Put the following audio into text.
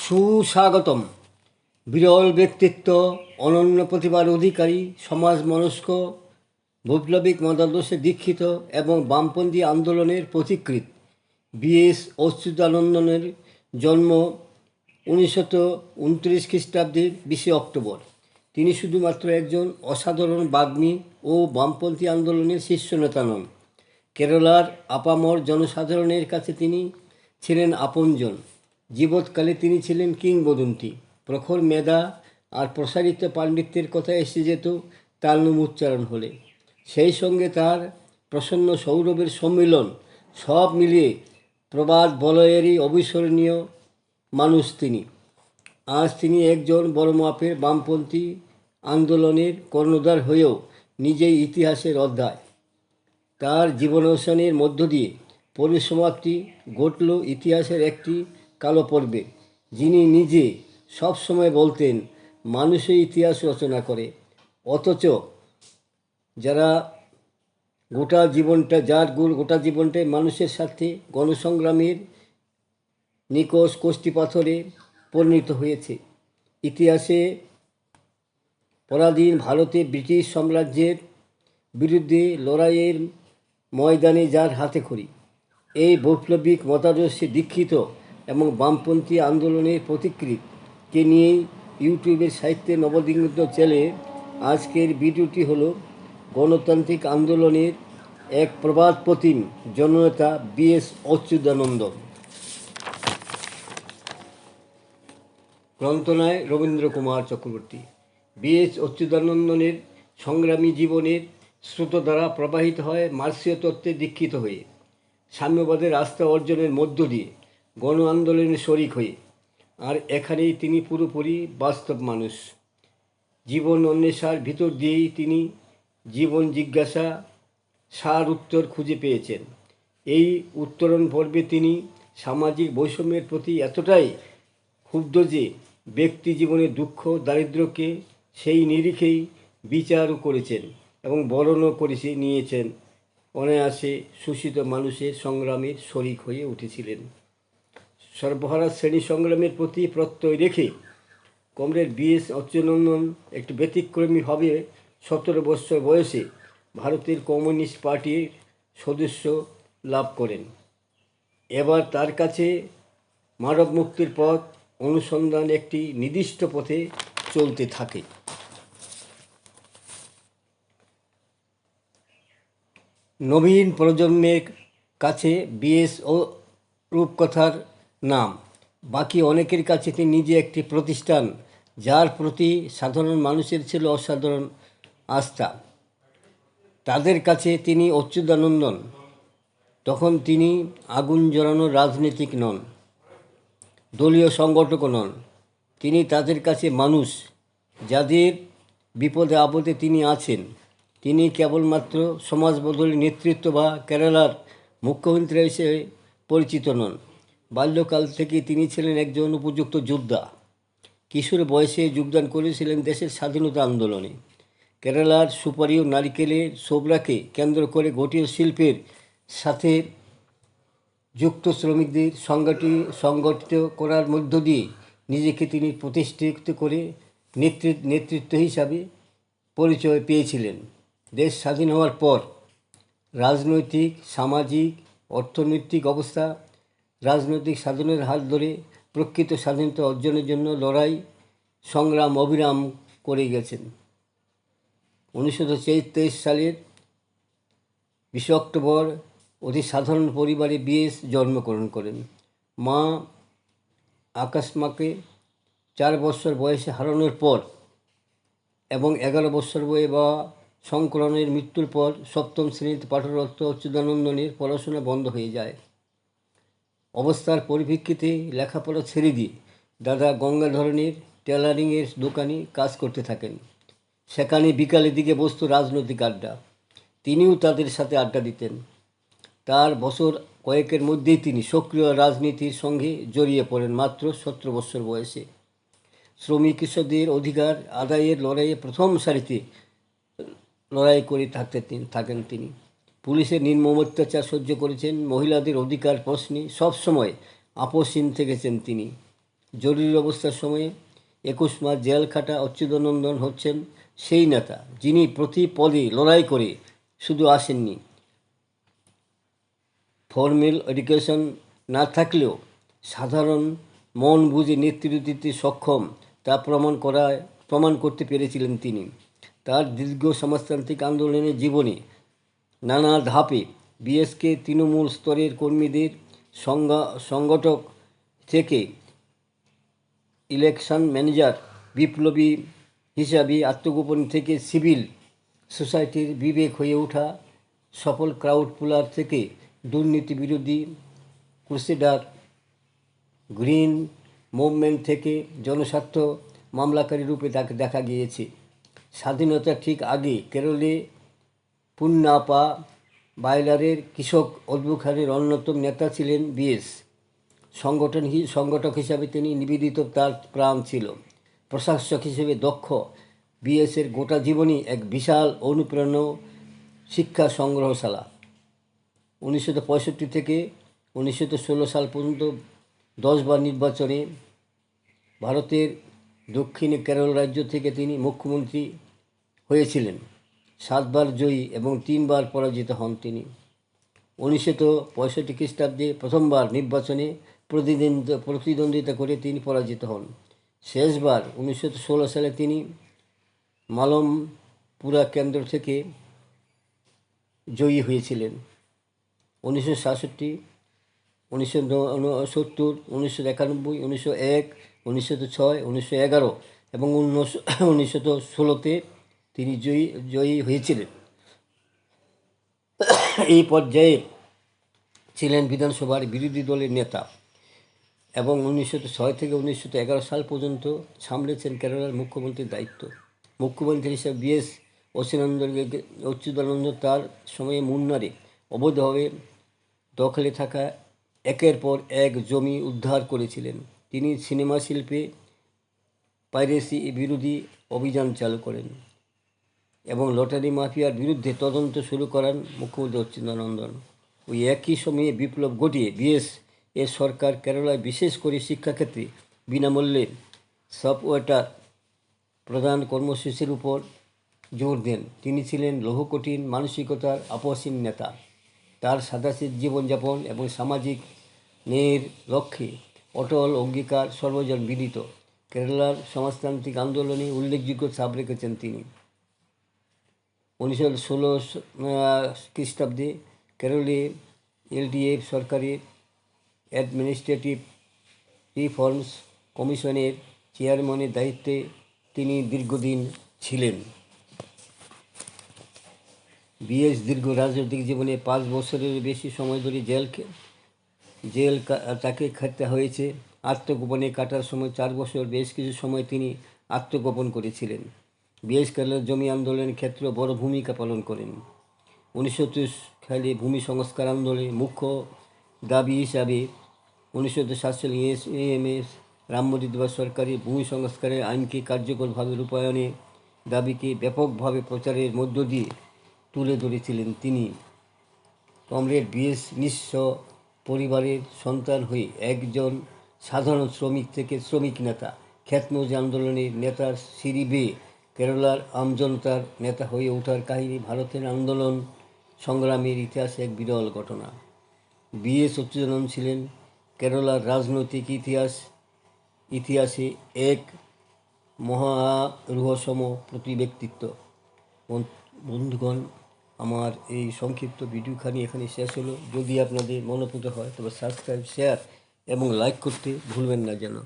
সুস্বাগতম। বিরল ব্যক্তিত্ব, অনন্য প্রতিভার অধিকারী, সমাজ মনস্ক, বৈপ্লবিক মতাদর্শে দীক্ষিত এবং বামপন্থী আন্দোলনের পথিকৃৎ বি.এস. অচ্যুতানন্দনের জন্ম 1929 খ্রিস্টাব্দের 20 অক্টোবর। তিনি শুধুমাত্র একজন অসাধারণ বাগ্মী ও বামপন্থী আন্দোলনের শীর্ষ নেতা নন, কেরালার আপামর জনসাধারণের কাছে তিনি ছিলেন আপনজন। জীবৎকালে তিনি ছিলেন কিংবদন্তি। প্রখর মেধা আর প্রসারিত পাণ্ডিত্যের কথা এসে যেত তার নাম উচ্চারণ হলে। সেই সঙ্গে তার প্রসন্ন সৌরভের সম্মিলন, সব মিলিয়ে প্রবাদ বলয়েরই অবিস্মরণীয় মানুষ তিনি। আজ তিনি একজন বড় মাপের বামপন্থী আন্দোলনের কর্ণধার হয়েও নিজেই ইতিহাসের অধ্যায়। তার জীবনাবসানের মধ্য দিয়ে পরিসমাপ্তি ঘটল ইতিহাসের একটি কালো পর্বে। যিনি নিজে সবসময় বলতেন, মানুষই ইতিহাস রচনা করে, অথচ যারা গোটা জীবনটাই মানুষের সাথে গণসংগ্রামের নিকষ কষ্টিপাথরে পরিণত হয়েছে। ইতিহাসে পরাধীন ভারতে ব্রিটিশ সাম্রাজ্যের বিরুদ্ধে লড়াইয়ের ময়দানে যার হাতেখড়ি, এই বৈপ্লবিক মতাদর্শে দীক্ষিত এবং বামপন্থী আন্দোলনের পথিকৃৎকে নিয়েই ইউটিউবের সাহিত্যে নবদিগন্ত চ্যানেলে আজকের ভিডিওটি হলো গণতান্ত্রিক আন্দোলনের এক প্রবাদ প্রতিম জননেতা বি.এস. অচ্যুতানন্দ। গ্রন্থনায় রবীন্দ্র কুমার চক্রবর্তী। বি.এস. অচ্যুতানন্দনের সংগ্রামী জীবনের স্রোত দ্বারা প্রবাহিত হয় মার্ক্সীয় তত্ত্বে দীক্ষিত হয়ে, সাম্যবাদের আস্থা অর্জনের মধ্য দিয়ে, গণ আন্দোলনের শরিক হয়ে। আর এখানেই তিনি পুরোপুরি বাস্তব মানুষ। জীবন অন্বেষার ভিতর দিয়েই তিনি জীবন জিজ্ঞাসা সার উত্তর খুঁজে পেয়েছেন। এই উত্তরণ পর্বে তিনি সামাজিক বৈষম্যের প্রতি এতটাই ক্ষুব্ধ যে ব্যক্তি জীবনের দুঃখ দারিদ্র্যকে সেই নিরিখেই বিচারও করেছেন এবং বরণও করে নিয়েছেন। অনায়াসে শোষিত মানুষের সংগ্রামের শরিক হয়ে উঠেছিলেন। সর্বহারা শ্রেণী সংগ্রামের প্রতি প্রত্যয় রেখে কমরেড বি.এস. অচ্যুতানন্দন একটু ব্যতিক্রমীভাবে 17 বছর বয়সে ভারতের কমিউনিস্ট পার্টির সদস্য লাভ করেন। এবার তার কাছে মানব মুক্তির পথ অনুসন্ধান একটি নির্দিষ্ট পথে চলতে থাকে। নবীন প্রজন্মের কাছে বি.এস. রূপকথার নাম, বাকি অনেকের কাছে তিনি নিজে একটি প্রতিষ্ঠান, যার প্রতি সাধারণ মানুষের ছিল অসাধারণ আস্থা। তাদের কাছে তিনি অচ্যুতানন্দন। তখন তিনি আগুন জ্বালানো রাজনীতিক নন, দলীয় সংগঠকও নন। তিনি তাদের কাছে মানুষ, যাদের বিপদে আপদে তিনি আছেন। তিনি কেবলমাত্র সমাজ বদলের নেতৃত্ব বা কেরালার মুখ্যমন্ত্রী হিসেবে পরিচিত নন। বাল্যকাল থেকে তিনি ছিলেন একজন উপযুক্ত যোদ্ধা। কিশোর বয়সে যোগদান করেছিলেন দেশের স্বাধীনতা আন্দোলনে। কেরালার সুপারি ও নারিকেলের সোবরাকে কেন্দ্র করে গঠিত শিল্পের সাথে যুক্ত শ্রমিকদের সংগঠিত করার মধ্য দিয়ে নিজেকে তিনি প্রতিষ্ঠিত করে নেতৃত্ব হিসাবে পরিচয় পেয়েছিলেন। দেশ স্বাধীন হওয়ার পর রাজনৈতিক, সামাজিক, অর্থনৈতিক অবস্থা, রাজনৈতিক সাধনের হাত ধরে প্রকৃত স্বাধীনতা অর্জনের জন্য লড়াই সংগ্রাম অবিরাম করে গেছেন। 1923 সালের 20 অক্টোবর অতি সাধারণ পরিবারে বি.এস. জন্মগ্রহণ করেন। মা আকাশমাকে 4 বছর বয়সে হারানোর পর এবং 11 বছর বয়সে বাবা শঙ্করনের মৃত্যুর পর 7ম শ্রেণীতে পাঠরত অচ্যুতানন্দনের পড়াশোনা বন্ধ হয়ে যায়। অবস্থার পরিপ্রেক্ষিতে লেখাপড়া ছেড়ে দিয়ে দাদা গঙ্গাধরনের টেলারিংয়ের দোকানে কাজ করতে থাকেন। সেখানে বিকালের দিকে বসত রাজনৈতিক আড্ডা। তিনিও তাদের সাথে আড্ডা দিতেন। তার বছর কয়েকের মধ্যেই তিনি সক্রিয় রাজনীতির সঙ্গে জড়িয়ে পড়েন মাত্র 17 বছর বয়সে। শ্রমিক কৃষকদের অধিকার আদায়ের লড়াইয়ে প্রথম সারিতে লড়াই করে থাকেন তিনি। পুলিশের নির্মম অত্যাচার সহ্য করেছেন। মহিলাদের অধিকার প্রশ্নে সবসময় আপোষহীন থেকেছেন তিনি। জরুরি অবস্থার সময়ে 21 মাস জেল খাটা অচ্যুতানন্দন হচ্ছেন সেই নেতা যিনি প্রতি পদে লড়াই করে শুধু আসেননি। ফর্মাল এডুকেশন না থাকলেও সাধারণ মন বুঝে নেতৃত্ব দিতে সক্ষম তা প্রমাণ করতে পেরেছিলেন তিনি। তার দীর্ঘ সমাজতান্ত্রিক আন্দোলনের জীবনে নানা ধাপে বিএসকে তৃণমূল স্তরের কর্মীদের সংগঠক থেকে ইলেকশন ম্যানেজার, বিপ্লবী হিসাবে আত্মগোপন থেকে সিভিল সোসাইটির বিবেক হয়ে ওঠা, সফল ক্রাউড পুলার থেকে দুর্নীতি বিরোধী ক্রুসেডার, গ্রিন মুভমেন্ট থেকে জনস্বার্থ মামলাকারী রূপে তাকে দেখা গিয়েছে। স্বাধীনতার ঠিক আগে কেরলে পুন্নাপা বাইলারের কৃষক অধ্যুখানের অন্যতম নেতা ছিলেন বিএস। সংগঠক হিসাবে তিনি নিবেদিত, তার প্রাণ ছিল। প্রশাসক হিসেবে দক্ষ, বিএসের গোটা জীবনই এক বিশাল অনুপ্রেরণা শিক্ষা সংগ্রহশালা। 1965 থেকে 1916 সাল পর্যন্ত 10 বার নির্বাচনে ভারতের দক্ষিণে কেরল রাজ্য থেকে তিনি মুখ্যমন্ত্রী হয়েছিলেন। 7 বার জয়ী এবং 3 বার পরাজিত হন তিনি। 1965 খ্রিস্টাব্দে প্রথমবার নির্বাচনে প্রতিদ্বন্দ্বিতা করে তিনি পরাজিত হন। শেষবার 1916 সালে তিনি মালমপুরা কেন্দ্র থেকে জয়ী হয়েছিলেন। 1967, 1969, 1991, 1901, 1906, 1911 এবং 1916-তে তিনি জয়ী হয়েছিলেন। এই পর্যায়ে ছিলেন বিধানসভার বিরোধী দলের নেতা এবং 1906 থেকে 1911 সাল পর্যন্ত সামলেছেন কেরালার মুখ্যমন্ত্রীর দায়িত্ব। মুখ্যমন্ত্রী হিসেবে বিএস অচ্যুতানন্দ তার সময়ে মুন্নারে অবৈধভাবে দখলে থাকা একের পর এক জমি উদ্ধার করেছিলেন। তিনি সিনেমা শিল্পে পাইরেসি বিরোধী অভিযান চালু করেন এবং লটারি মাফিয়ার বিরুদ্ধে তদন্ত শুরু করেন মুখ্যমন্ত্রী অচ্যুতানন্দন। ওই একই সময়ে বিপ্লব ঘটিয়ে বিএস এর সরকার কেরালায় বিশেষ করে শিক্ষাক্ষেত্রে বিনামূল্যে সফটওয়্যার প্রদান কর্মসূচির উপর জোর দেন। তিনি ছিলেন লৌহকঠিন মানসিকতার আপসীন নেতা। তার সাদাসিধে জীবনযাপন এবং সামাজিক ন্যায়ের লক্ষ্যে অটল অঙ্গীকার সর্বজন বিদিত। কেরালার সমাজতান্ত্রিক আন্দোলনে উল্লেখযোগ্য ছাপ রেখেছেন তিনি। 1916 খ্রিস্টাব্দে কেরলে এলডিএফ সরকারের অ্যাডমিনিস্ট্রেটিভ রিফর্মস কমিশনের চেয়ারম্যানের দায়িত্বে তিনি দীর্ঘদিন ছিলেন। বিএস দীর্ঘ রাজনৈতিক জীবনে 5 বছরের বেশি সময় ধরে জেল তাকে খেতে হয়েছে। আত্মগোপনে কাটার সময় 4 বছর বেশ কিছু সময় তিনি আত্মগোপন করেছিলেন। বিএস কেরালার জমি আন্দোলনের ক্ষেত্রে বড় ভূমিকা পালন করেন। 1930 সালে ভূমি সংস্কার আন্দোলনে মুখ্য দাবি হিসাবে 1907 সালে এএমএস রামমোহন সরকারের ভূমি সংস্কারের আইনকে কার্যকরভাবে রূপায়ণের দাবিকে ব্যাপকভাবে প্রচারের মধ্য দিয়ে তুলে ধরেছিলেন তিনি। কমরেড বিএস নিঃস্ব পরিবারের সন্তান হয়ে একজন সাধারণ শ্রমিক থেকে শ্রমিক নেতা, খ্যাতমজুর আন্দোলনের নেতার সিঁড়ি বেয়ে কেরালার আমজনতার নেতা হয়ে ওঠার কাহিনী ভারতের আন্দোলন সংগ্রামের ইতিহাসে এক বিরল ঘটনা। বিএস অচ্যুতানন্দন ছিলেন কেরালার রাজনৈতিক ইতিহাসে এক মহারহস্যম ব্যক্তিত্ব। বন্ধুগণ, আমার এই সংক্ষিপ্ত ভিডিওখানি এখানে শেষ হলো। যদি আপনাদের মনোপুত হয় তবে সাবস্ক্রাইব, শেয়ার এবং লাইক করতে ভুলবেন না যেন।